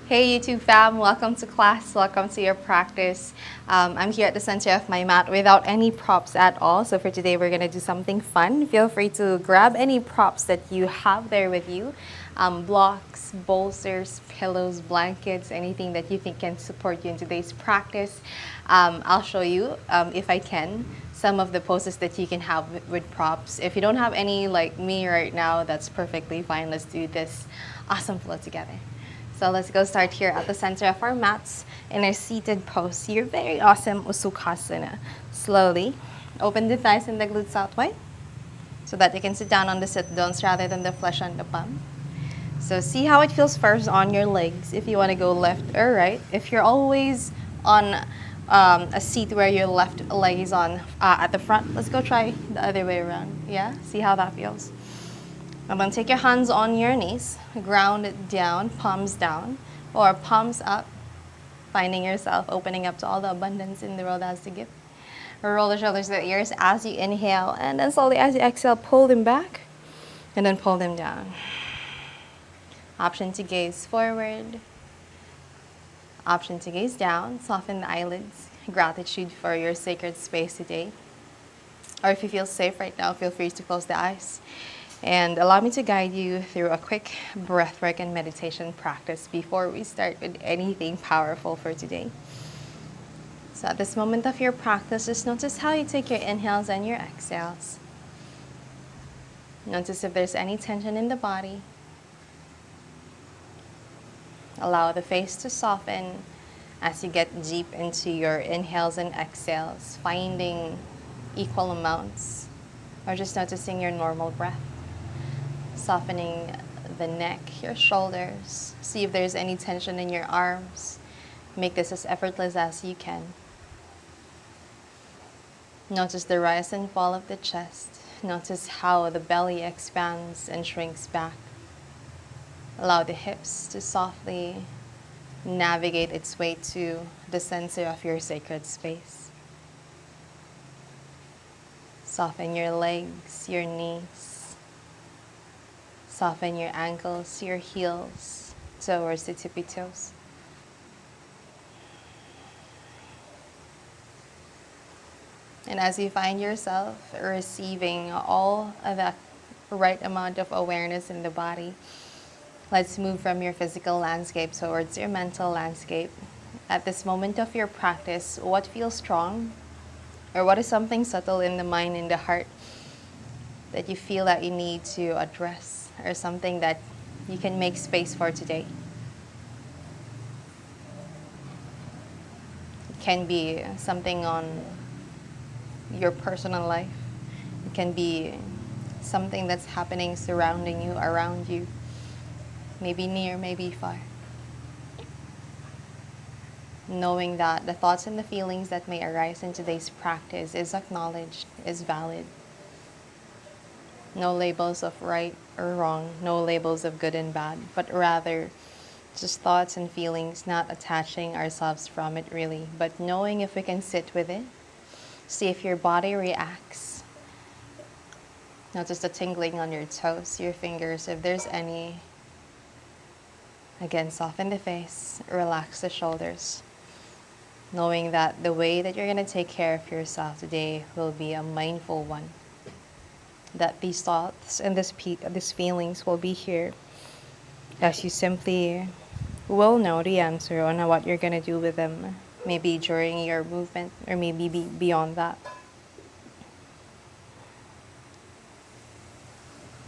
Hey YouTube fam, welcome to class, welcome to your practice. I'm here at the center of my mat without any props at all. So for today we're gonna do something fun. Feel free to grab any props that you have there with you. Blocks, bolsters, pillows, blankets, anything that you think can support you in today's practice. I'll show you, if I can, some of the poses that you can have with props. If you don't have any like me right now, that's perfectly fine. Let's do this awesome flow together. So let's go start here at the center of our mats in a seated pose. Your very awesome Usukhasana. Slowly open the thighs and the glutes out wide so that you can sit down on the sit bones rather than the flesh on the bum. So see how it feels first on your legs if you want to go left or right. If you're always on a seat where your left leg is on at the front, let's go try the other way around. Yeah, see how that feels. And then take your hands on your knees, ground it down, palms down, or palms up, finding yourself opening up to all the abundance in the world has to give. Roll the shoulders to the ears as you inhale, and then slowly as you exhale, pull them back, and then pull them down. Option to gaze forward, option to gaze down, soften the eyelids, gratitude for your sacred space today. Or if you feel safe right now, feel free to close the eyes. And allow me to guide you through a quick breathwork and meditation practice before we start with anything powerful for today. So at this moment of your practice, just notice how you take your inhales and your exhales. Notice if there's any tension in the body. Allow the face to soften as you get deep into your inhales and exhales, finding equal amounts, or just noticing your normal breath. Softening the neck, your shoulders. See if there's any tension in your arms. Make this as effortless as you can. Notice the rise and fall of the chest. Notice how the belly expands and shrinks back. Allow the hips to softly navigate its way to the center of your sacred space. Soften your legs, your knees. Soften your ankles, your heels, towards the tippy toes. And as you find yourself receiving all of that right amount of awareness in the body, let's move from your physical landscape towards your mental landscape. At this moment of your practice, what feels strong? Or what is something subtle in the mind, in the heart, that you feel that you need to address? Or something that you can make space for today? It can be something on your personal life. It can be something that's happening surrounding you, around you, maybe near, maybe far. Knowing that the thoughts and the feelings that may arise in today's practice is acknowledged, is valid. No labels of right or wrong, no labels of good and bad, but rather just thoughts and feelings, not attaching ourselves from it really, but knowing if we can sit with it, see if your body reacts. Notice the tingling on your toes, your fingers, if there's any. Again, soften the face, relax the shoulders, knowing that the way that you're going to take care of yourself today will be a mindful one. That these thoughts and these feelings will be here as you simply will know the answer on what you're going to do with them, maybe during your movement or maybe beyond that.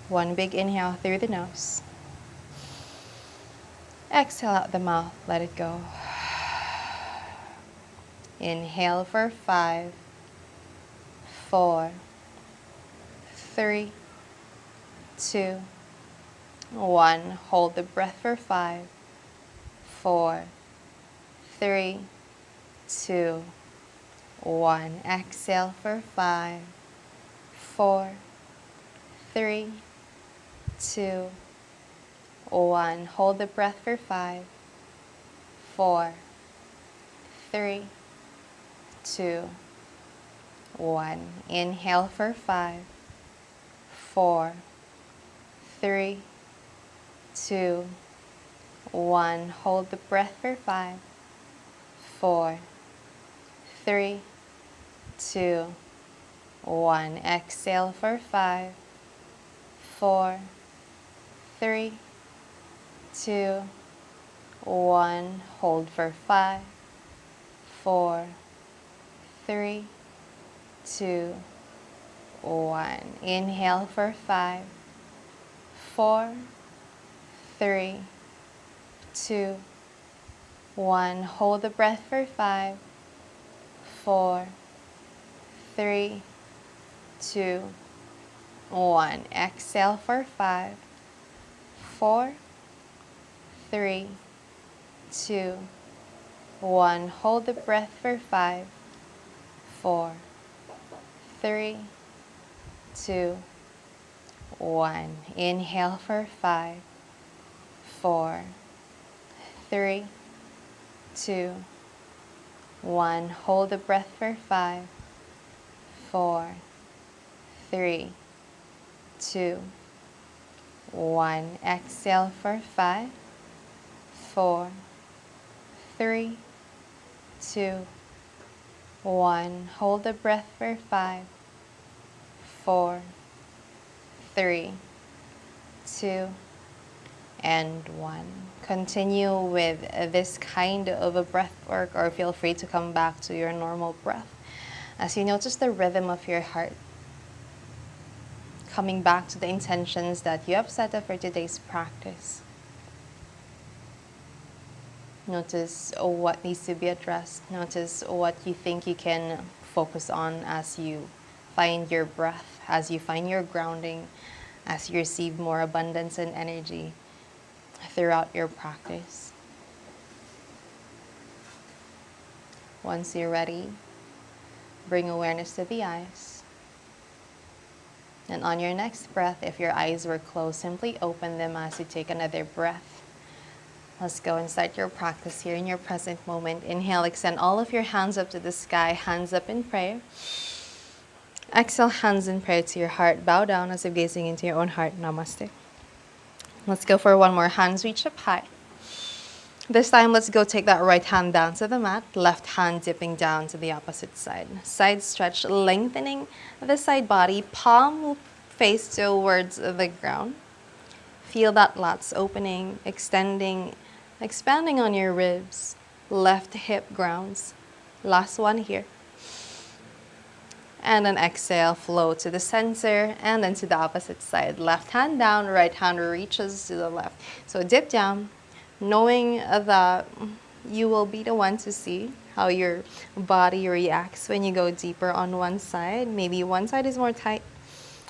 One big inhale through the nose. Exhale out the mouth, let it go. Inhale for 5, 4, 3, 2, 1. Hold the breath for 5, 4, 3, 2, 1. Exhale for 5, 4, 3, 2, 1. Hold the breath for 5, 4, 3, 2, 1. Inhale for 5, 4, 3, 2, 1. Hold the breath for 5, 4, 3, 2, 1. Exhale for 5, 4, 3, 2, 1. Hold for 5, 4, 3, 2, 1. Inhale for 5, 4, 3, 2, 1. Hold the breath for 5, 4, 3, 2, 1. Exhale for 5, 4, 3, 2, 1. Hold the breath for 5, 4, 3, 2, 1. Inhale for 5, 4, 3, 2, 1. Hold the breath for 5, 4, 3, 2, 1. Exhale for 5, 4, 3, 2, 1. Hold the breath for 5, 4, 3, 2, and 1. Continue with this kind of a breath work, or feel free to come back to your normal breath as you notice the rhythm of your heart, coming back to the intentions that you have set up for today's practice. Notice what needs to be addressed. Notice what you think you can focus on as you find your breath, as you find your grounding, as you receive more abundance and energy throughout your practice. Once you're ready, bring awareness to the eyes. And on your next breath, if your eyes were closed, simply open them as you take another breath. Let's go and start your practice here in your present moment. Inhale, extend all of your hands up to the sky, hands up in prayer. Exhale, hands in prayer to your heart. Bow down as if gazing into your own heart. Namaste. Let's go for one more. Hands reach up high. This time, let's go take that right hand down to the mat, left hand dipping down to the opposite side. Side stretch, lengthening the side body. Palm will face towards the ground. Feel that lats opening, extending, expanding on your ribs. Left hip grounds. Last one here. And then exhale, flow to the center and then to the opposite side. Left hand down, right hand reaches to the left. So dip down, knowing that you will be the one to see how your body reacts when you go deeper on one side. Maybe one side is more tight,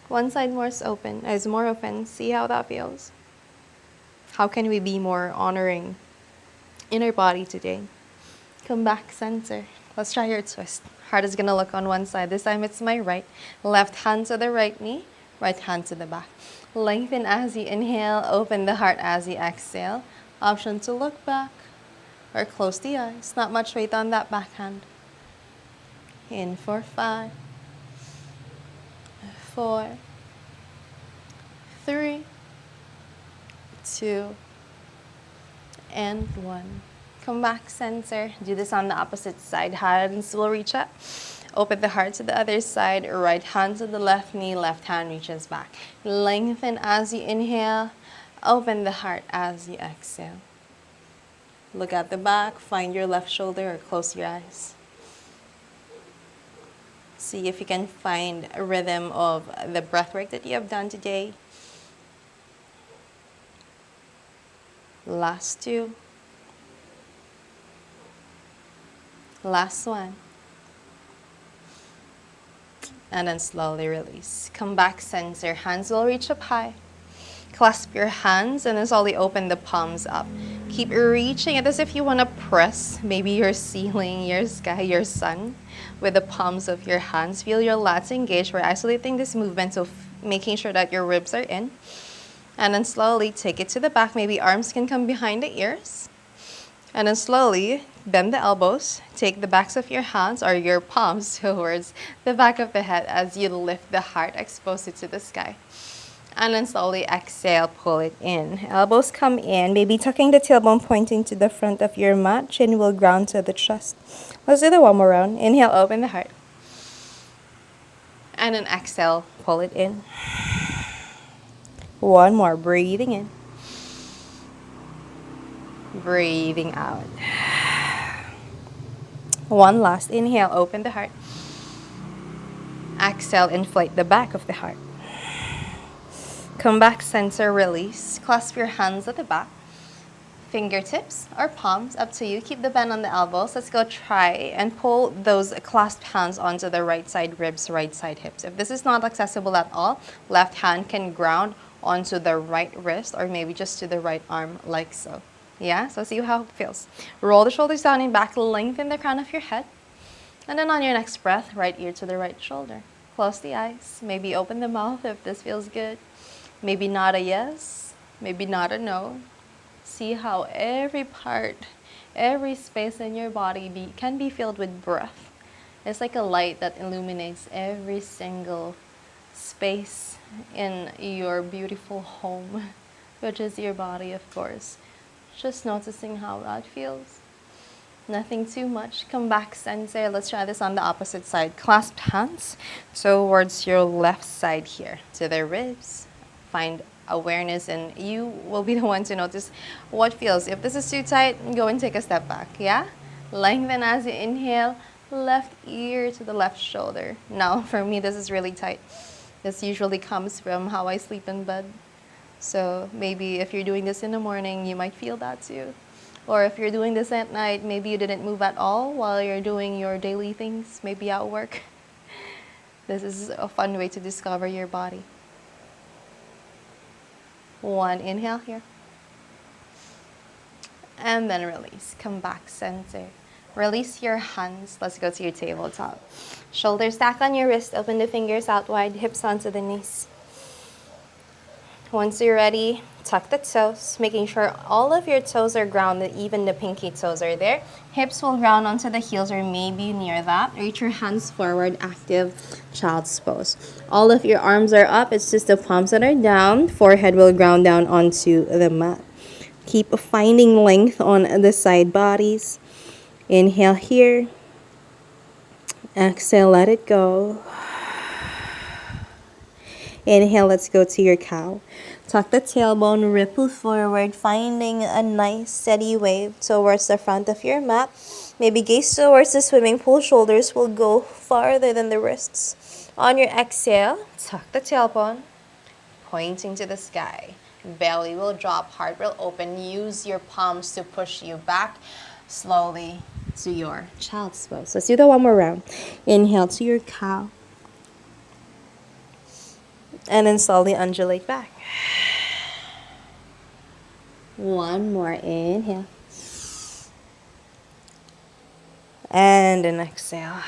one side is more open. See how that feels. How can we be more honoring in our body today? Come back center. Let's try your twist. Heart is gonna look on one side. This time it's my right. Left hand to the right knee, right hand to the back. Lengthen as you inhale, open the heart as you exhale. Option to look back or close the eyes. Not much weight on that back hand. In for 5, 4, 3, 2, and 1. Come back center. Do this on the opposite side. Hands will reach up. Open the heart to the other side. Right hand to the left knee. Left hand reaches back. Lengthen as you inhale. Open the heart as you exhale. Look at the back. Find your left shoulder or close your eyes. See if you can find a rhythm of the breath work that you have done today. Last 2. Last one. And then slowly release. Come back center. Hands will reach up high. Clasp your hands and then slowly open the palms up. Keep reaching it as if you want to press maybe your ceiling, your sky, your sun with the palms of your hands. Feel your lats engage. We're isolating this movement, so making sure that your ribs are in. And then slowly take it to the back. Maybe arms can come behind the ears. And then slowly bend the elbows. Take the backs of your hands or your palms towards the back of the head as you lift the heart, expose it to the sky. And then slowly exhale, pull it in. Elbows come in, maybe tucking the tailbone, pointing to the front of your mat. Chin will ground to the chest. Let's do the one more round. Inhale, open the heart. And then exhale, pull it in. One more, breathing in. Breathing out. One last, inhale, open the heart. Exhale, inflate the back of the heart. Come back, center, release. Clasp your hands at the back. Fingertips or palms, up to you. Keep the bend on the elbows. Let's go try and pull those clasped hands onto the right side ribs, right side hips. If this is not accessible at all, left hand can ground onto the right wrist or maybe just to the right arm like so. Yeah, so see how it feels. Roll the shoulders down and back, lengthen the crown of your head. And then on your next breath, right ear to the right shoulder. Close the eyes, maybe open the mouth if this feels good. Maybe not a yes, maybe not a no. See how every part, every space in your body can be filled with breath. It's like a light that illuminates every single space in your beautiful home, which is your body, of course. Just noticing how that feels. Nothing too much. Come back, center. Let's try this on the opposite side. Clasped hands towards your left side here, to the ribs. Find awareness, and you will be the one to notice what feels. If this is too tight, go and take a step back, yeah? Lengthen as you inhale, left ear to the left shoulder. Now, for me, this is really tight. This usually comes from how I sleep in bed. So maybe if you're doing this in the morning, you might feel that too. Or if you're doing this at night, maybe you didn't move at all while you're doing your daily things, maybe at work. This is a fun way to discover your body. One, inhale here. And then release. Come back, center. Release your hands. Let's go to your tabletop. Shoulders stack on your wrist. Open the fingers out wide. Hips onto the knees. Once you're ready, tuck the toes, making sure all of your toes are grounded, even the pinky toes are there. Hips will ground onto the heels or maybe near that. Reach your hands forward, active child's pose. All of your arms are up, it's just the palms that are down. Forehead will ground down onto the mat. Keep finding length on the side bodies. Inhale here. Exhale, let it go. Inhale, let's go to your cow. Tuck the tailbone, ripple forward, finding a nice steady wave towards the front of your mat. Maybe gaze towards the swimming pool. Shoulders will go farther than the wrists. On your exhale, tuck the tailbone, pointing to the sky. Belly will drop, heart will open. Use your palms to push you back slowly to your child's pose. Let's do that one more round. Inhale to your cow. And then slowly undulate back. One more, inhale. And an exhale.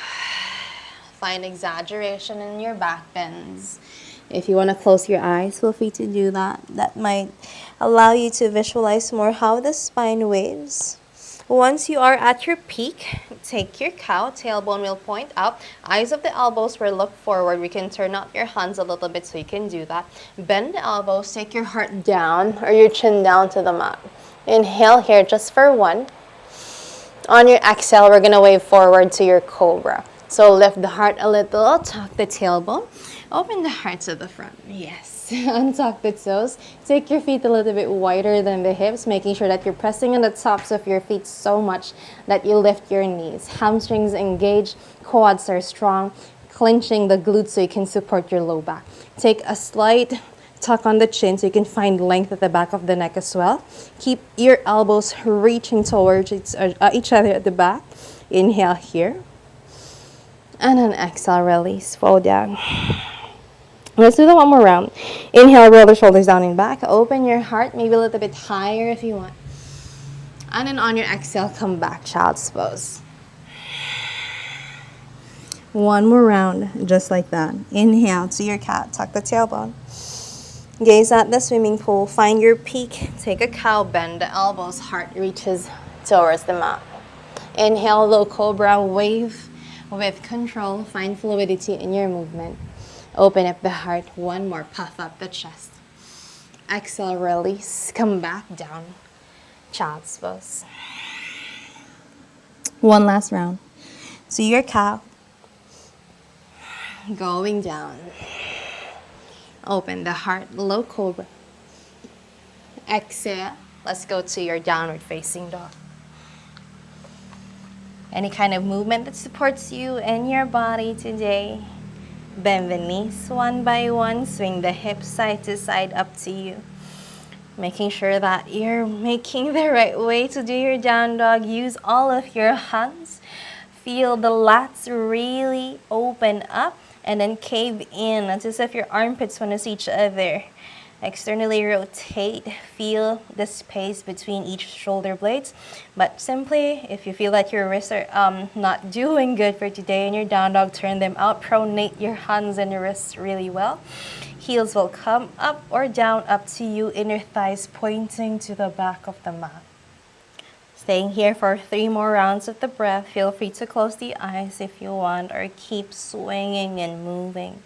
Find exaggeration in your back bends. If you want to close your eyes, feel free to do that. That might allow you to visualize more how the spine waves. Once you are at your peak, take your cow, tailbone will point up, eyes of the elbows will look forward. We can turn out your hands a little bit so you can do that. Bend the elbows, take your heart down or your chin down to the mat. Inhale here just for one. On your exhale, we're going to wave forward to your cobra. So lift the heart a little, tuck the tailbone, open the heart to the front. Yes. Untuck the toes. Take your feet a little bit wider than the hips, making sure that you're pressing on the tops of your feet so much that you lift your knees. Hamstrings engage, quads are strong, clenching the glutes so you can support your low back. Take a slight tuck on the chin so you can find length at the back of the neck as well. Keep your elbows reaching towards each other at the back. Inhale here. And then exhale, release, fold down. Let's do that one more round. Inhale, roll the shoulders down and back. Open your heart, maybe a little bit higher if you want. And then on your exhale, come back, child's pose. One more round, just like that. Inhale to your cat, tuck the tailbone. Gaze at the swimming pool, find your peak. Take a cow, bend the elbows, heart reaches towards the mat. Inhale, low cobra, wave with control. Find fluidity in your movement. Open up the heart, one more, puff up the chest. Exhale, release. Come back down. Child's pose. One last round. So your cow. Going down. Open the heart, low cobra. Exhale. Let's go to your downward facing dog. Any kind of movement that supports you and your body today. Bend the knees one by one. Swing the hips side to side, up to you. Making sure that you're making the right way to do your down dog. Use all of your hands. Feel the lats really open up and then cave in. It's as if your armpits want to see each other. Externally rotate. Feel the space between each shoulder blades. But simply, if you feel that your wrists are not doing good for today in your down dog, turn them out. Pronate your hands and your wrists really well. Heels will come up or down, up to you. Inner thighs pointing to the back of the mat. Staying here for 3 more rounds of the breath. Feel free to close the eyes if you want, or keep swinging and moving.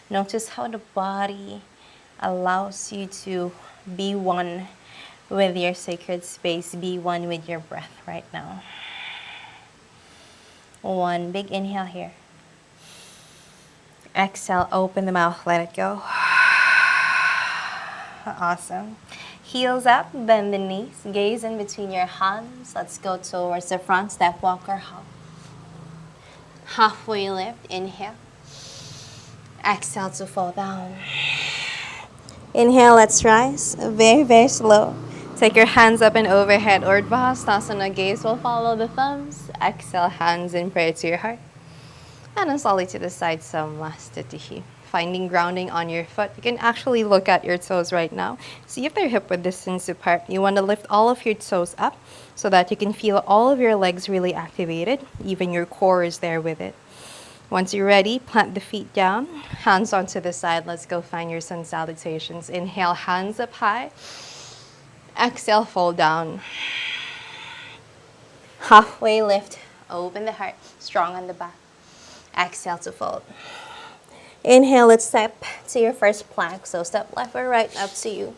Notice how the body allows you to be one with your sacred space. Be one with your breath right now. One big inhale here. Exhale, open the mouth, let it go. Awesome. Heels up, bend the knees, gaze in between your hands. Let's go towards the front, step, walk, or hop. Halfway lift, inhale. Exhale to fall down. Inhale, let's rise. Very, very slow. Take your hands up and overhead. Urdhva Hastasana, gaze will follow the thumbs. Exhale, hands in prayer to your heart. And then slowly to the side, Samastitihi. Finding grounding on your foot. You can actually look at your toes right now. See if they're hip width distance apart. You want to lift all of your toes up so that you can feel all of your legs really activated. Even your core is there with it. Once you're ready, plant the feet down, hands onto the side. Let's go find your sun salutations. Inhale, hands up high. Exhale, fold down. Halfway lift, open the heart, strong on the back. Exhale to fold. Inhale, let's step to your first plank. So step left or right, up to you.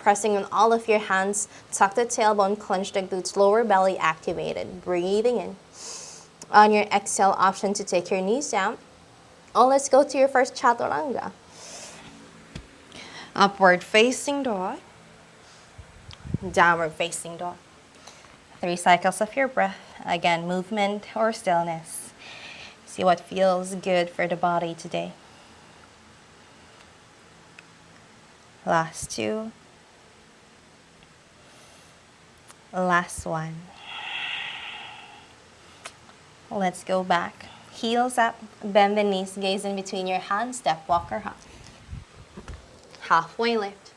Pressing on all of your hands, tuck the tailbone, clench the glutes, lower belly activated. Breathing in. On your exhale, option to take your knees down. Oh, let's go to your first chaturanga. Upward facing dog. Downward facing dog. 3 cycles of your breath. Again, movement or stillness. See what feels good for the body today. Last 2. Last 1. Let's go back. Heels up, bend the knees, gaze in between your hands, step, walk, or hop. Halfway lift.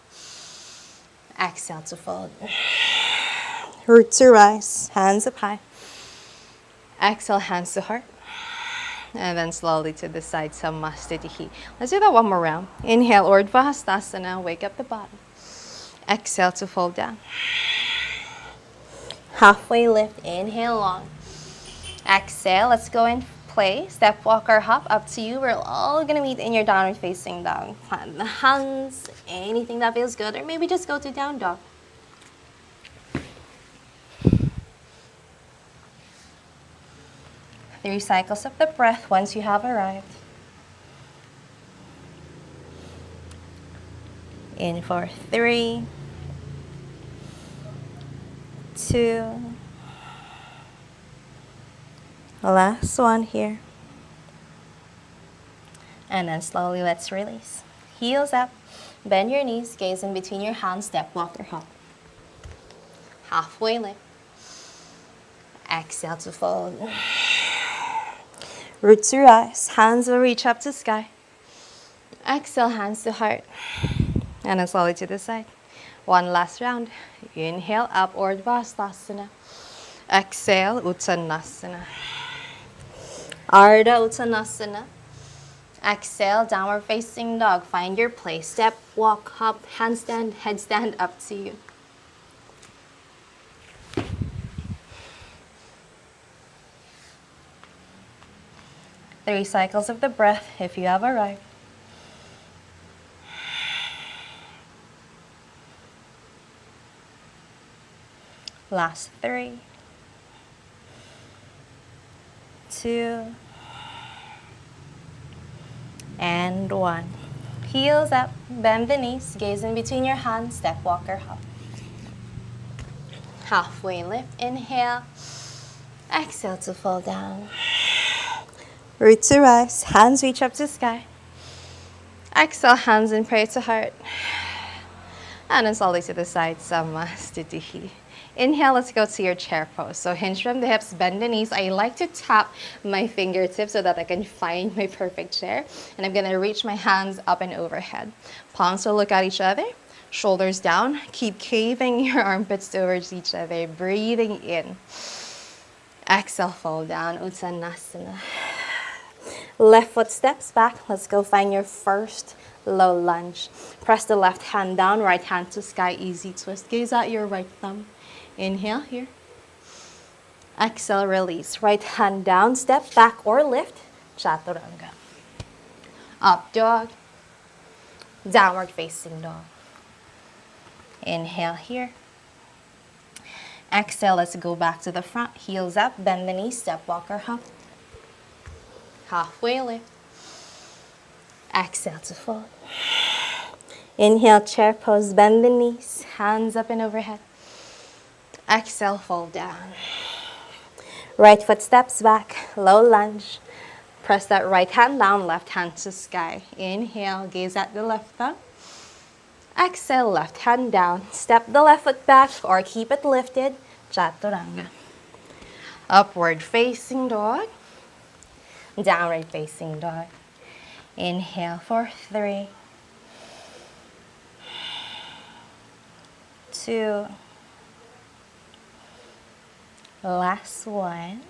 Exhale to fold. Root to rise, hands up high. Exhale, hands to heart. And then slowly to the side, Samastitihi. Let's do that one more round. Inhale, Urdhva Hastasana, wake up the bottom. Exhale to fold down. Halfway lift, inhale long. Exhale, let's go and play. Step, walk, or hop, up to you. We're all gonna meet in your downward facing dog. Plant the hands, anything that feels good, or maybe just go to down dog. Three cycles of the breath once you have arrived. In for 3, 2, last one here. And then slowly let's release. Heels up, bend your knees, gaze in between your hands, step, walk, or hop. Halfway lift. Exhale to fold. Root to rise, hands will reach up to sky. Exhale, hands to heart. And then slowly to the side. One last round. Inhale, up, Urdhva Hastasana. Exhale, Uttanasana. Ardha Uttanasana. Exhale, downward facing dog. Find your place. Step, walk, hop, handstand, headstand, up to you. Three cycles of the breath if you have arrived. Last 3, 2, and 1. Heels up, bend the knees, gaze in between your hands, step, walk, or hop. Halfway lift, inhale. Exhale to fall down. Root to rise, hands reach up to sky. Exhale, hands in prayer to heart. And then slowly to the side, Samastitihi. Inhale, let's go to your chair pose. So hinge from the hips, bend the knees. I like to tap my fingertips so that I can find my perfect chair. And I'm gonna reach my hands up and overhead. Palms will look at each other, shoulders down. Keep caving your armpits towards each other, breathing in. Exhale, fall down, Uttanasana. Left foot steps back. Let's go find your first low lunge. Press the left hand down, right hand to sky, easy twist. Gaze at your right thumb. Inhale here. Exhale, release. Right hand down, step back or lift. Chaturanga. Up dog. Downward facing dog. Inhale here. Exhale, let's go back to the front. Heels up, bend the knees, step, walk, or hop. Halfway lift. Exhale to fold. Inhale, chair pose, bend the knees, hands up and overhead. Exhale, fold down. Right foot steps back, low lunge. Press that right hand down, left hand to sky. Inhale, gaze at the left thumb. Exhale, left hand down. Step the left foot back or keep it lifted. Chaturanga. Upward facing dog. Downward facing dog. Inhale for 3, 2, last 1.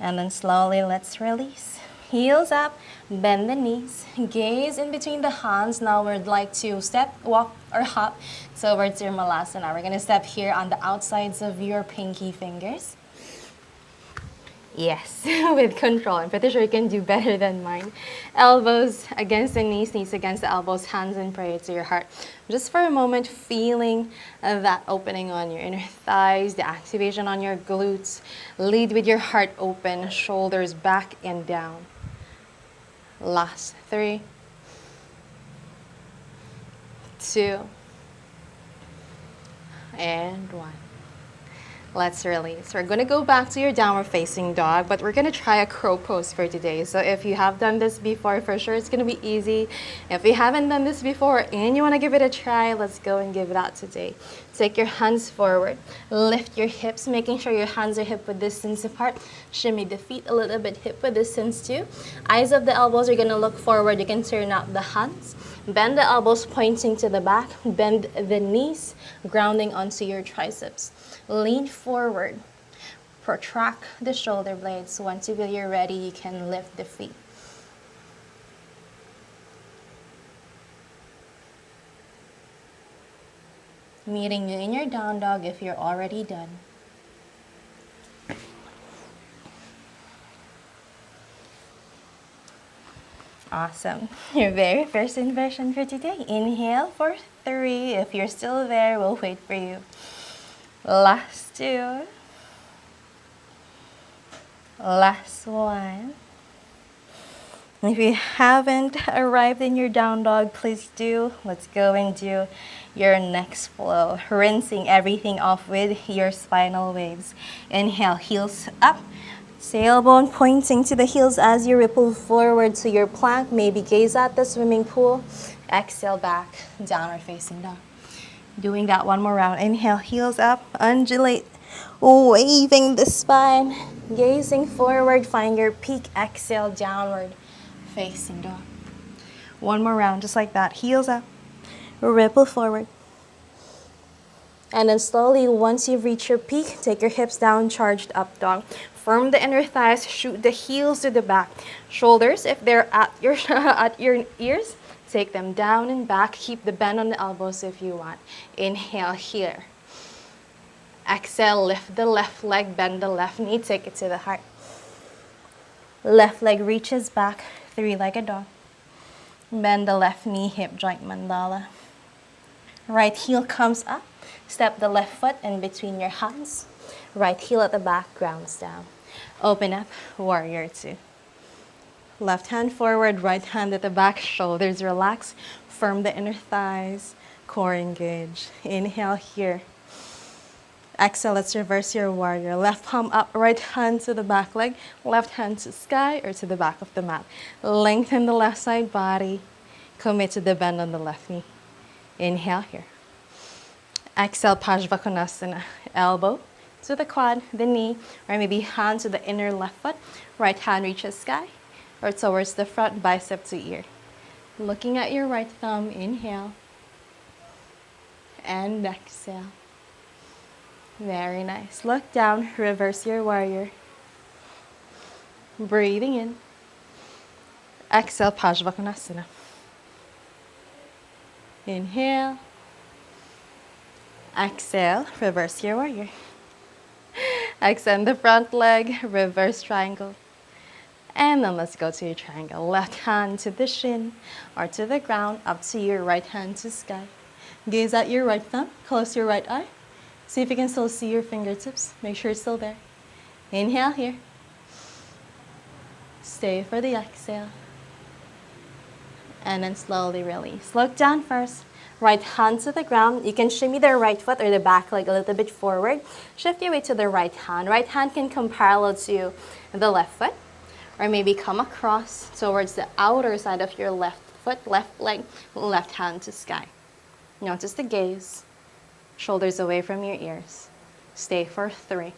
And then slowly let's release. Heels up, bend the knees, gaze in between the hands. Now we'd like to step, walk, or hop towards your malasana. We're gonna step here on the outsides of your pinky fingers. Yes, with control. I'm pretty sure you can do better than mine. Elbows against the knees, knees against the elbows, hands in prayer to your heart. Just for a moment, feeling that opening on your inner thighs, the activation on your glutes. Lead with your heart open, shoulders back and down. Last 3, 2, and 1. Let's release. We're going to go back to your downward facing dog, but we're going to try a crow pose for today. So if you have done this before, for sure it's going to be easy. If you haven't done this before and you want to give it a try, let's go and give that today. Take your hands forward. Lift your hips, making sure your hands are hip-width distance apart. Shimmy the feet a little bit hip-width distance too. Eyes of the elbows are going to look forward. You can turn out the hands. Bend the elbows pointing to the back. Bend the knees, grounding onto your triceps. Lean forward. Protract the shoulder blades. Once you feel you're ready, you can lift the feet. Meeting you in your down dog if you're already done. Awesome. Your very first inversion for today. Inhale for 3. If you're still there, we'll wait for you. Last 2. Last 1. If you haven't arrived in your down dog, please do. Let's go and do your next flow. Rinsing everything off with your spinal waves. Inhale, heels up. Tailbone pointing to the heels as you ripple forward to your plank. Maybe gaze at the swimming pool. Exhale back, downward facing dog. Doing that one more round. Inhale, heels up, undulate, waving the spine. Gazing forward, find your peak. Exhale, downward facing dog. One more round, just like that. Heels up, ripple forward. And then slowly, once you've reached your peak, take your hips down, charged up dog. Firm the inner thighs, shoot the heels to the back. Shoulders, if they're at your at your ears, take them down and back. Keep the bend on the elbows if you want. Inhale here. Exhale, lift the left leg, bend the left knee, take it to the heart. Left leg reaches back, 3-legged dog. Bend the left knee, hip joint mandala. Right heel comes up. Step the left foot in between your hands. Right heel at the back, grounds down. Open up, warrior two. Left hand forward, right hand at the back, shoulders relax. Firm the inner thighs, core engage. Inhale here. Exhale, let's reverse your warrior. Left palm up, right hand to the back leg, left hand to sky or to the back of the mat. Lengthen the left side body. Commit to the bend on the left knee. Inhale here. Exhale, Parsvakonasana. Elbow to the quad, the knee, or maybe hand to the inner left foot. Right hand reaches sky or towards the front, bicep to ear. Looking at your right thumb, inhale. And exhale. Very nice. Look down, reverse your warrior. Breathing in. Exhale, Parsvakonasana. Inhale. Exhale, reverse your warrior. Extend the front leg, reverse triangle. And then let's go to your triangle. Left hand to the shin or to the ground, up to your right hand to sky. Gaze at your right thumb, close your right eye. See if you can still see your fingertips. Make sure it's still there. Inhale here. Stay for the exhale. And then slowly release. Look down first. Right hand to the ground. You can shimmy the right foot or the back leg a little bit forward. Shift your weight to the right hand. Right hand can come parallel to the left foot. Or maybe come across towards the outer side of your left foot, left leg, left hand to sky. Notice the gaze. Shoulders away from your ears. Stay for 3,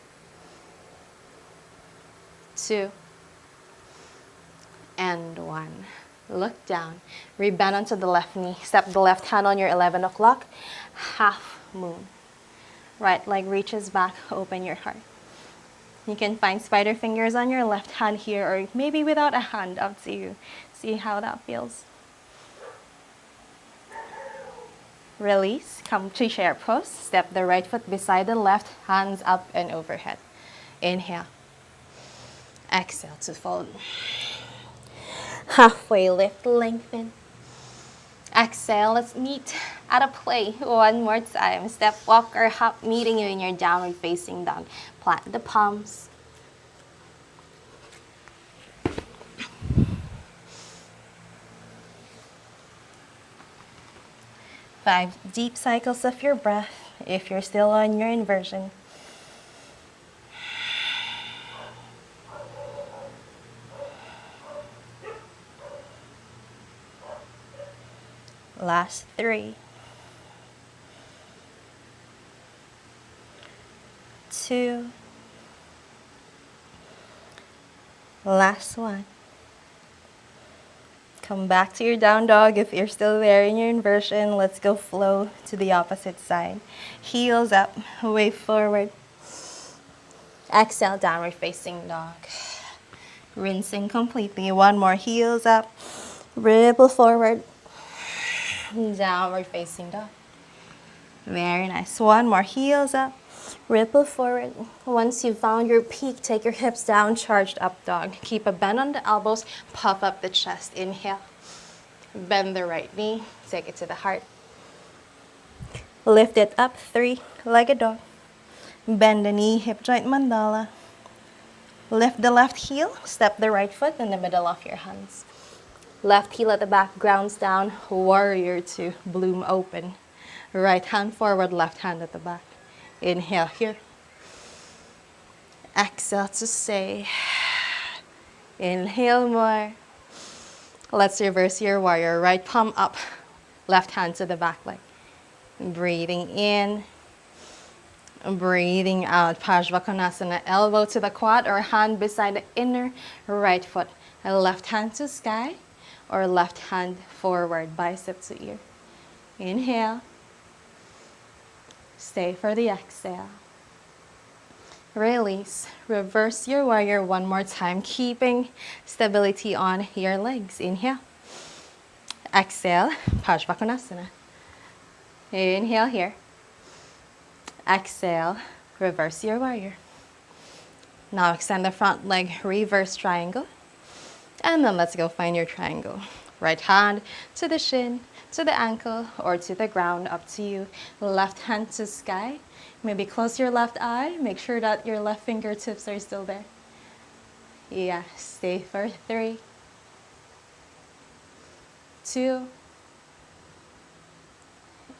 2, and 1. Look down. Rebend onto the left knee. Step the left hand on your 11 o'clock. Half moon. Right leg reaches back. Open your heart. You can find spider fingers on your left hand here or maybe without a hand, up to you. See how that feels. Release. Come to chair pose. Step the right foot beside the left. Hands up and overhead. Inhale. Exhale to fold. Halfway lift, lengthen. Exhale, let's meet at a play one more time. Step, walk, or hop, meeting you in your downward facing dog. Plant the palms. Five deep cycles of your breath if you're still on your inversion. Last 3, 2, last 1. Come back to your down dog if you're still there in your inversion. Let's go flow to the opposite side. Heels up, way forward. Exhale, downward facing dog. Rinsing completely. One more, heels up, ripple forward. Downward facing dog. Very nice. One more, heels up, ripple forward. Once you've found your peak, take your hips down, charged up dog. Keep a bend on the elbows, puff up the chest. Inhale. Bend the right knee, take it to the heart. Lift it up, 3-legged dog. Bend the knee, hip joint mandala. Lift the left heel, step the right foot in the middle of your hands. Left heel at the back, grounds down, warrior two, bloom open. Right hand forward, left hand at the back. Inhale here. Exhale to stay. Inhale more. Let's reverse your warrior. Right palm up, left hand to the back leg. Breathing in. Breathing out. Parsvakonasana. Elbow to the quad or hand beside the inner right foot. Left hand to sky or left hand forward, bicep to ear. Inhale. Stay for the exhale. Release. Reverse your warrior one more time, keeping stability on your legs. Inhale. Exhale. Parsvakonasana. Inhale here. Exhale. Reverse your warrior. Now extend the front leg, reverse triangle. And then let's go find your triangle. Right hand to the shin, to the ankle, or to the ground, up to you. Left hand to sky. Maybe close your left eye. Make sure that your left fingertips are still there. Yeah, stay for 3, 2,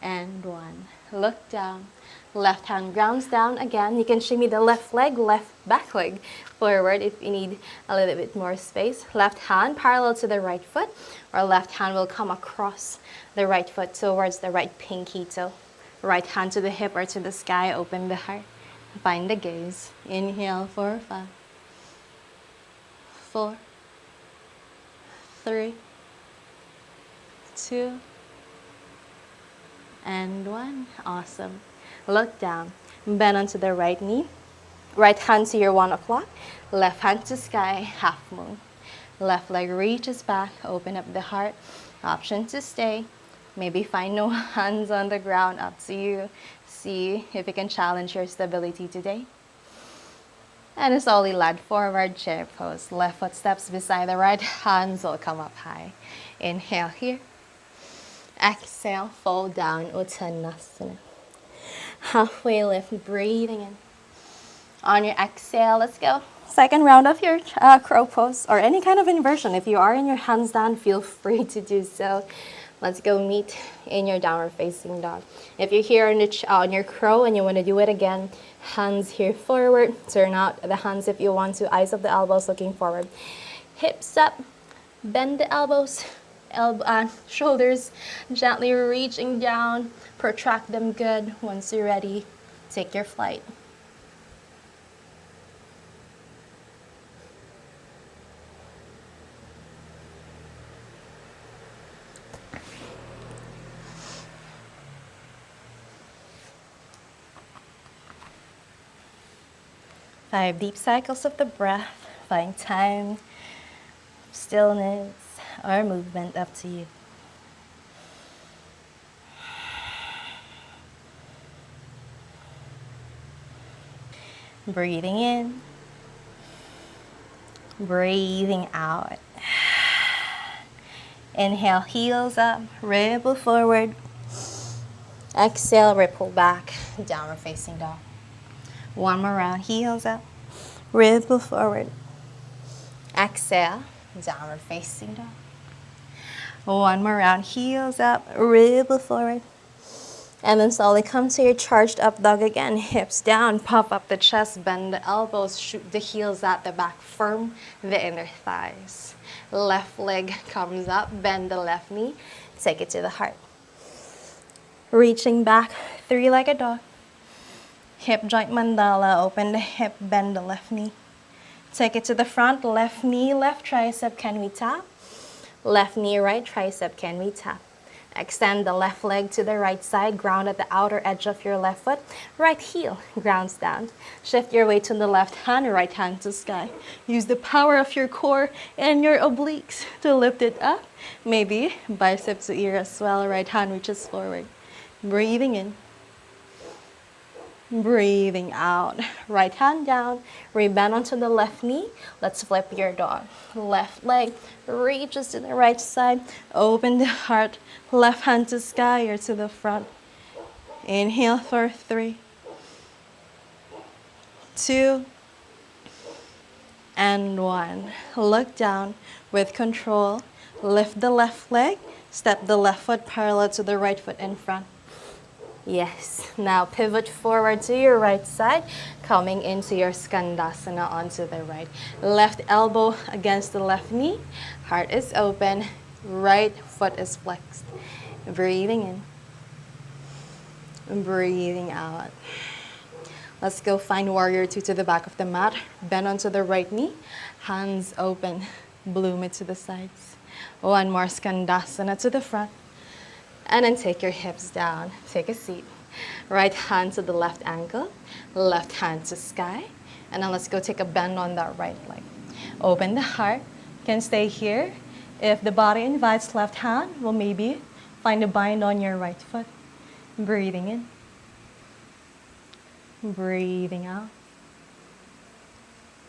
and 1. Look down. Left hand grounds down again. You can shimmy the left leg, left back leg forward if you need a little bit more space. Left hand parallel to the right foot, or left hand will come across the right foot towards the right pinky toe. Right hand to the hip or to the sky. Open the heart. Find the gaze. Inhale for 5, 4, 3, 2, and 1. Awesome. Look down. Bend onto the right knee. Right hand to your 1 o'clock. Left hand to sky, half moon. Left leg reaches back. Open up the heart. Option to stay. Maybe find no hands on the ground. Up to you. See if you can challenge your stability today. And slowly land forward, chair pose. Left foot steps beside the right. Hands will come up high. Inhale here. Exhale, fold down, Uttanasana. Halfway lift, breathing in. On your exhale, let's go. Second round of your crow pose, or any kind of inversion. If you are in your hands down, feel free to do so. Let's go meet in your downward facing dog. If you're here on your crow and you want to do it again, hands here forward. Turn out the hands if you want to. Eyes of the elbows looking forward. Hips up, bend the elbows. Shoulders gently reaching down, protract them good. Once you're ready, take your flight. Five deep cycles of the breath. Find time, stillness, or movement, up to you. Breathing in, breathing out. Inhale, heels up, ripple forward. Exhale, ripple back, downward facing dog. One more round, heels up, ripple forward. Exhale, downward facing dog. One more round, heels up, ripple forward. And then slowly come to your charged up dog again. Hips down, pop up the chest, bend the elbows, shoot the heels at the back, firm the inner thighs. Left leg comes up, bend the left knee, take it to the heart. Reaching back, 3-legged dog. Hip joint mandala, open the hip, bend the left knee. Take it to the front, left knee, left tricep, can we tap? Left knee, right tricep, can we tap? Extend the left leg to the right side, ground at the outer edge of your left foot. Right heel grounds down. Shift your weight to the left hand, right hand to sky. Use the power of your core and your obliques to lift it up. Maybe bicep to ear as well, right hand reaches forward. Breathing in. Breathing out. Right hand down. Rebend onto the left knee. Let's flip your dog. Left leg reaches to the right side. Open the heart. Left hand to sky or to the front. Inhale for 3, 2, and 1. Look down with control. Lift the left leg. Step the left foot parallel to the right foot in front. Yes. Now pivot forward to your right side, coming into your Skandasana onto the right. Left elbow against the left knee. Heart is open. Right foot is flexed. Breathing in. Breathing out. Let's go find warrior 2 to the back of the mat. Bend onto the right knee. Hands open. Bloom it to the sides. One more Skandasana to the front. And then take your hips down. Take a seat. Right hand to the left ankle. Left hand to sky. And then let's go take a bend on that right leg. Open the heart. Can stay here. If the body invites left hand, well, maybe find a bind on your right foot. Breathing in. Breathing out.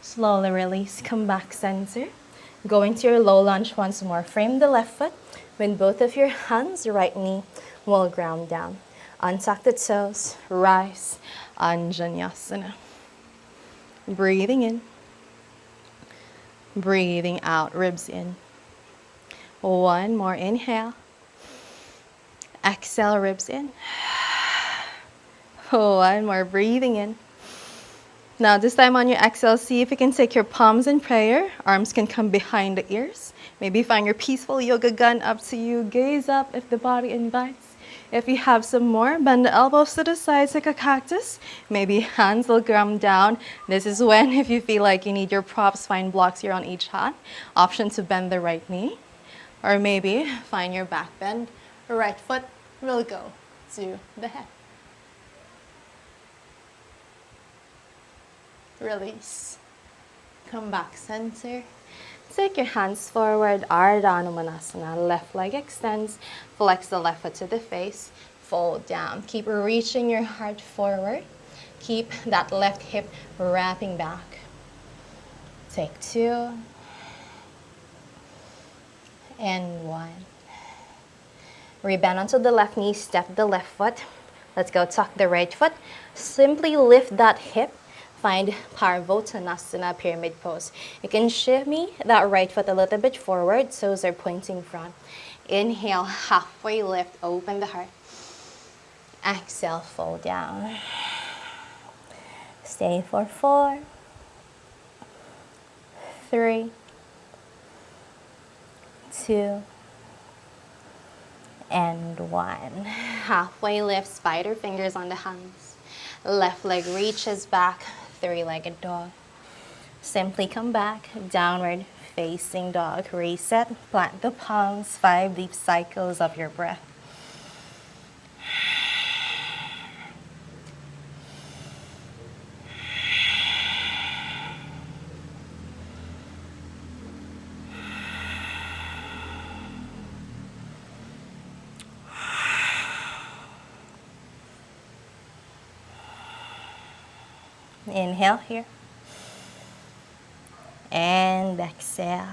Slowly release. Come back center. Go into your low lunge once more. Frame the left foot with both of your hands. Right knee will ground down. Untuck the toes. Rise. Anjaneyasana. Breathing in. Breathing out. Ribs in. One more. Inhale. Exhale. Ribs in. One more. Breathing in. Now this time on your exhale, see if you can take your palms in prayer. Arms can come behind the ears. Maybe find your peaceful yoga gun. Up to you. Gaze up if the body invites. If you have some more, bend the elbows to the sides like a cactus. Maybe hands will come down. This is when, if you feel like you need your props, find blocks here on each hand. Option to bend the right knee. Or maybe find your back bend. Right foot will go to the head. Release. Come back center. Take your hands forward. Ardha Hanumanasana. Left leg extends. Flex the left foot to the face. Fold down. Keep reaching your heart forward. Keep that left hip wrapping back. Take 2. And 1. Rebend onto the left knee. Step the left foot. Let's go. Tuck the right foot. Simply lift that hip. Find Parvottanasana, pyramid pose. You can shimmy that right foot a little bit forward, toes are pointing front. Inhale, halfway lift, open the heart. Exhale, fold down. Stay for 4, 3, 2, and 1. Halfway lift, spider fingers on the hands. Left leg reaches back. 3-legged dog. Simply come back, downward facing dog. Reset, plant the palms, 5 deep cycles of your breath. Inhale here. And exhale.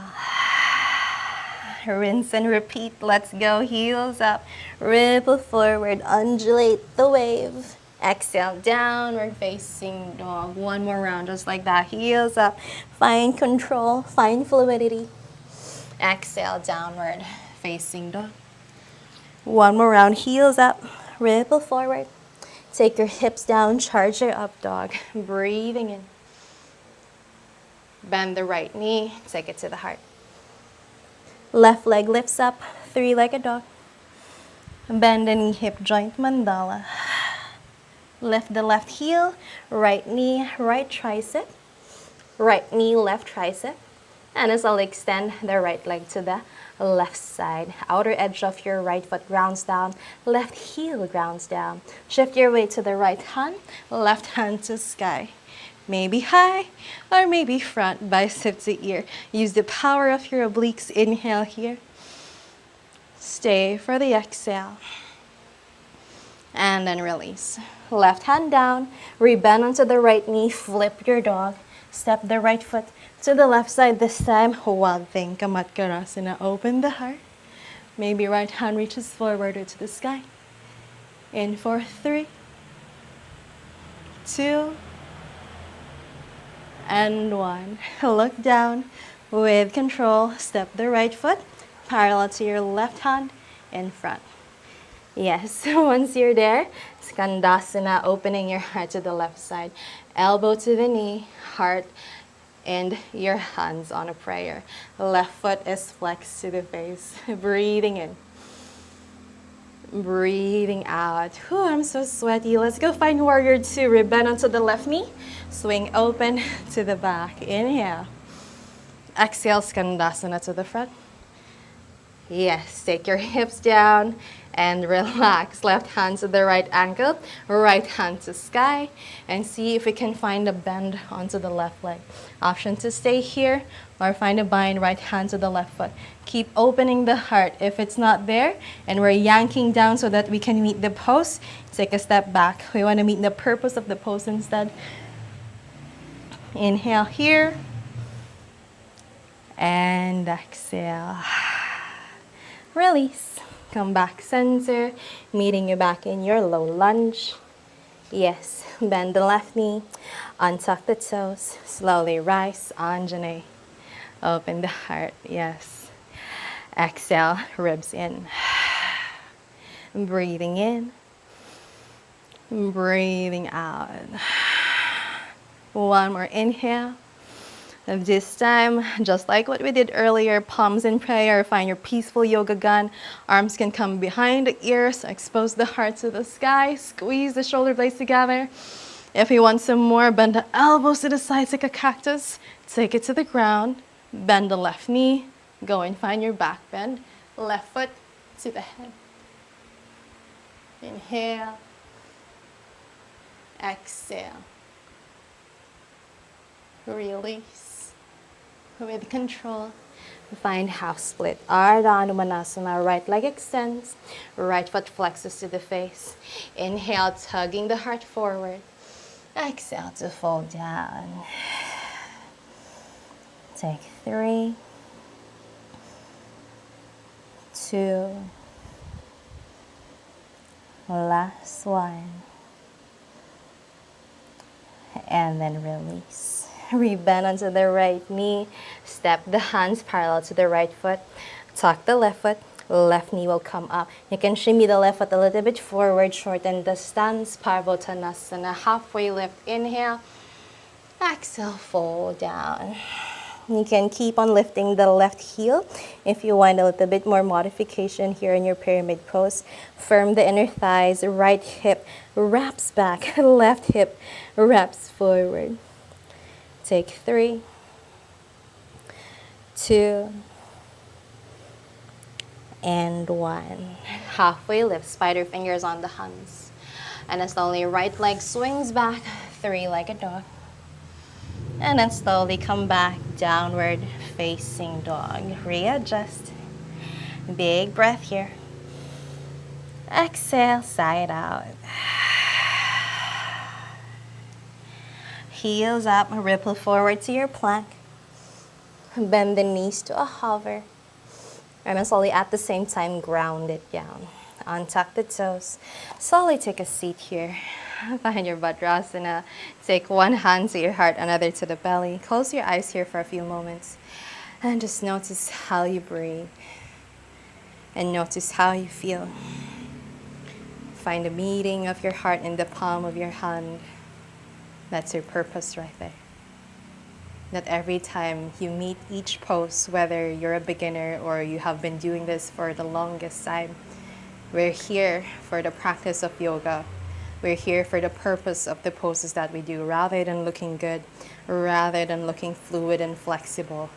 Rinse and repeat. Let's go. Heels up. Ripple forward. Undulate the wave. Exhale. Downward facing dog. One more round just like that. Heels up. Find control. Find fluidity. Exhale. Downward facing dog. One more round. Heels up. Ripple forward. Take your hips down, charge your up dog. Breathing in. Bend the right knee, take it to the heart. Left leg lifts up, 3-legged dog. Bend the knee, hip joint mandala. Lift the left heel, right knee, right tricep. Right knee, left tricep. And as I'll extend the right leg to the left side. Outer edge of your right foot grounds down. Left heel grounds down. Shift your weight to the right hand. Left hand to sky. Maybe high or maybe front, bicep to ear. Use the power of your obliques. Inhale here. Stay for the exhale. And then release. Left hand down. Rebend onto the right knee. Flip your dog. Step the right foot to the left side this time. Huwag Kamatkarasana. Open the heart. Maybe right hand reaches forward or to the sky. In for 3, 2, and 1. Look down with control. Step the right foot parallel to your left hand in front. Yes, once you're there, Skandasana, opening your heart to the left side. Elbow to the knee, heart and your hands on a prayer. Left foot is flexed to the face. Breathing in. Breathing out. Whew, I'm so sweaty. Let's go find warrior 2. Rebend onto the left knee. Swing open to the back. Inhale. Exhale, Skandasana to the front. Yes, take your hips down and relax. Left hand to the right ankle, right hand to sky, and see if we can find a bend onto the left leg. Option to stay here or find a bind, right hand to the left foot. Keep opening the heart. If it's not there and we're yanking down so that we can meet the pose, take a step back. We want to meet the purpose of the pose instead. Inhale here. And exhale. Release. Come back center, meeting you back in your low lunge. Yes, bend the left knee, untuck the toes, slowly rise, Anjane. Open the heart, yes. Exhale, ribs in. Breathing in, breathing out. One more inhale. And this time, just like what we did earlier, palms in prayer, find your peaceful yoga gun. Arms can come behind the ears, expose the heart to the sky, squeeze the shoulder blades together. If you want some more, bend the elbows to the sides like a cactus. Take it to the ground, bend the left knee, go and find your back bend. Left foot to the head. Inhale, exhale. Release. With control, find half split. Ardha Anumanasana, right leg extends, right foot flexes to the face. Inhale, tugging the heart forward. Exhale to fold down. Take 3, 2, last one. And then release. Rebend onto the right knee. Step the hands parallel to the right foot. Tuck the left foot. Left knee will come up. You can shimmy the left foot a little bit forward. Shorten the stance. Parvottanasana. Halfway lift. Inhale. Exhale. Fold down. You can keep on lifting the left heel if you want a little bit more modification here in your pyramid pose. Firm the inner thighs. Right hip wraps back. Left hip wraps forward. Take 3, 2, and 1. Halfway lift, spider fingers on the hands. And then slowly right leg swings back, 3-legged dog. And then slowly come back, downward facing dog. Readjust. Big breath here. Exhale, side out. Heels up, ripple forward to your plank. Bend the knees to a hover. And then slowly at the same time, ground it down. Untuck the toes. Slowly take a seat here. Find your Vajrasana. Take one hand to your heart, another to the belly. Close your eyes here for a few moments. And just notice how you breathe. And notice how you feel. Find the meeting of your heart in the palm of your hand. That's your purpose right there. That every time you meet each pose, whether you're a beginner or you have been doing this for the longest time, we're here for the practice of yoga. We're here for the purpose of the poses that we do, rather than looking good, rather than looking fluid and flexible.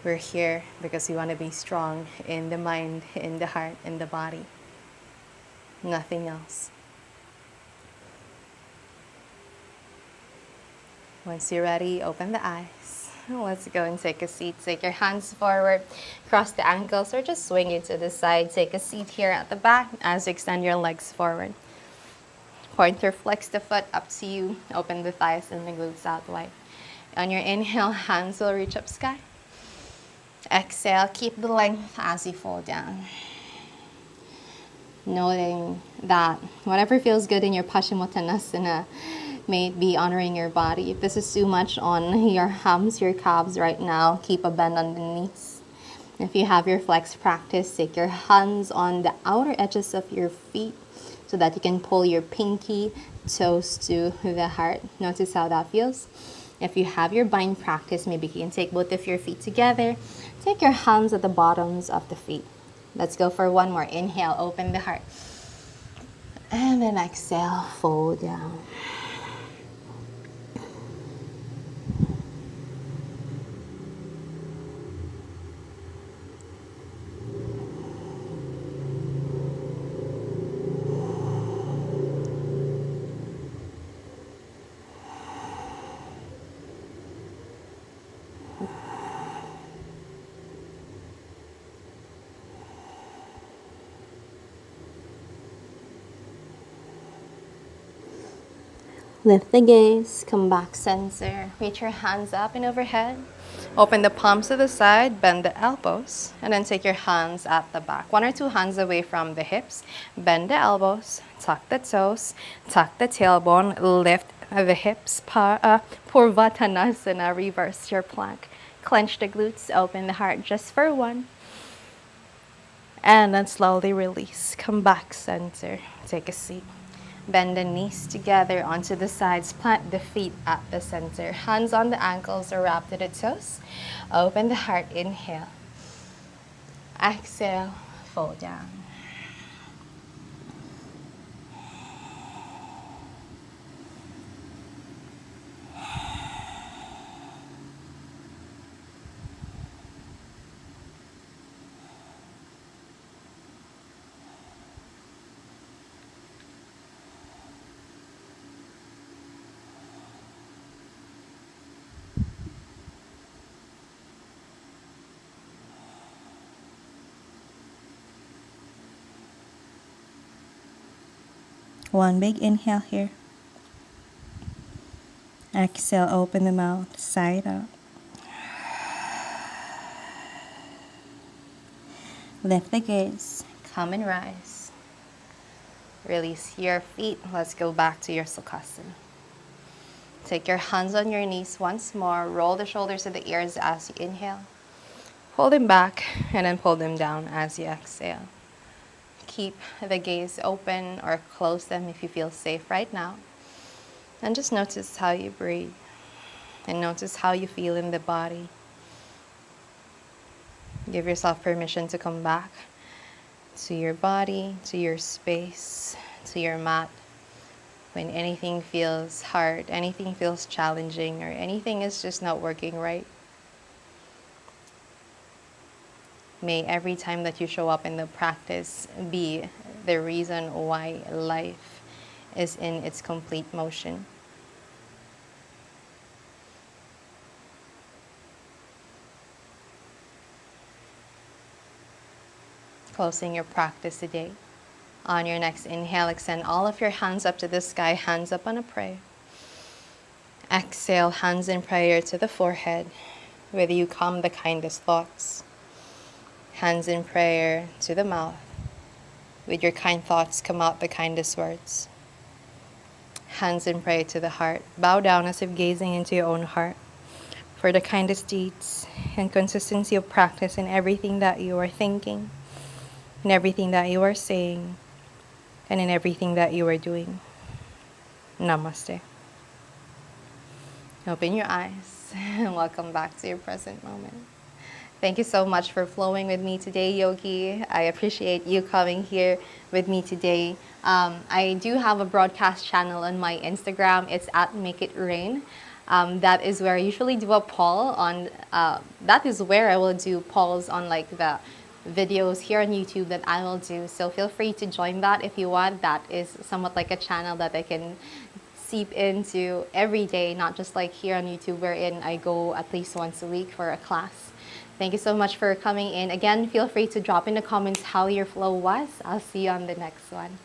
We're here because we want to be strong in the mind, in the heart, in the body. Nothing else. Once you're ready, open the eyes. Let's go and take a seat. Take your hands forward, cross the ankles, or just swing it to the side. Take a seat here at the back as you extend your legs forward. Point or flex the foot, up to you. Open the thighs and the glutes out wide. On your inhale, hands will reach up sky. Exhale, keep the length as you fold down. Noting that whatever feels good in your Paschimottanasana, may it be honoring your body. If this is too much on your hams, your calves right now, keep a bend on the knees. If you have your flex practice, take your hands on the outer edges of your feet so that you can pull your pinky toes to the heart. Notice how that feels. If you have your bind practice, maybe you can take both of your feet together. Take your hands at the bottoms of the feet. Let's go for one more. Inhale, open the heart. And then exhale, fold down. Lift the gaze, come back center. Reach your hands up and overhead. Open the palms to the side, bend the elbows, and then take your hands at the back. One or two hands away from the hips. Bend the elbows, tuck the toes, tuck the tailbone, lift the hips. Purvattanasana, reverse your plank. Clench the glutes, open the heart just for one. And then slowly release. Come back center. Take a seat. Bend the knees together onto the sides. Plant the feet at the center. Hands on the ankles or wrap to the toes. Open the heart. Inhale. Exhale. Fold down. One big inhale here. Exhale, open the mouth, side up. Lift the gaze, come and rise. Release your feet. Let's go back to your Sukhasana. Take your hands on your knees once more. Roll the shoulders to the ears as you inhale. Hold them back and then pull them down as you exhale. Keep the gaze open or close them if you feel safe right now. And just notice how you breathe and notice how you feel in the body. Give yourself permission to come back to your body, to your space, to your mat. When anything feels hard, anything feels challenging, or anything is just not working right. May every time that you show up in the practice be the reason why life is in its complete motion. Closing your practice today. On your next inhale, extend all of your hands up to the sky, hands up on a prayer. Exhale, hands in prayer to the forehead, whether you calm the kindest thoughts. Hands in prayer to the mouth. With your kind thoughts, come out the kindest words. Hands in prayer to the heart. Bow down as if gazing into your own heart for the kindest deeds and consistency of practice in everything that you are thinking, in everything that you are saying, and in everything that you are doing. Namaste. Open your eyes and welcome back to your present moment. Thank you so much for flowing with me today, Yogi. I appreciate you coming here with me today. I do have a broadcast channel on my Instagram. It's at Make It Rain. That is where I usually do a poll on, that is where I will do polls on like the videos here on YouTube that I will do. So feel free to join that if you want. That is somewhat like a channel that I can seep into every day, not just like here on YouTube wherein I go at least once a week for a class. Thank you so much for coming in. Again, feel free to drop in the comments how your flow was. I'll see you on the next one.